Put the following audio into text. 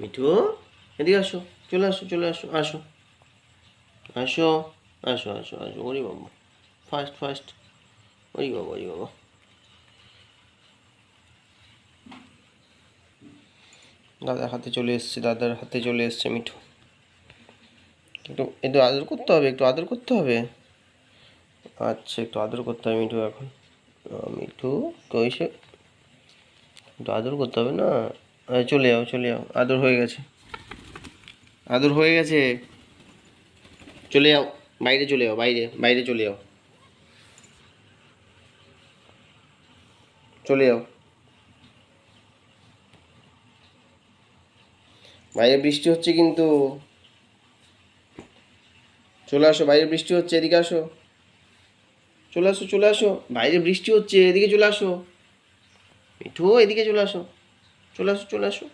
মিঠু এদিকে আসো, চলে আসো, চলে আসো, আসো আসো আসো আসো আসো। ওরে বাবা, ফার্স্ট ফার্স্ট। ওরে বাবা, ওরে বাবা। দাদার হাতে চলে এসছে, দাদার হাতে চলে এসছে মিঠু। একটু একটু আদর করতে হবে, একটু আদর করতে হবে। আচ্ছা, একটু আদর করতে হবে মিঠু এখন। মিঠু কইসে, একটু আদর করতে হবে না? চলে যাও, চলে যাও, আদর হয়ে গেছে, আদর হয়ে গেছে। চলে যাও, বাইরে চলে যাও, বাইরে বাইরে চলে যাও, চলে যাও। বাইরে বৃষ্টি হচ্ছে কিন্তু। চলে আসো, বাইরে বৃষ্টি হচ্ছে, এদিকে আসো। চলে আসো, চলে আসো, বাইরে বৃষ্টি হচ্ছে, এদিকে চলে আসো। মিঠু এদিকে চলে আসো, চলে আসো, চলে আসো।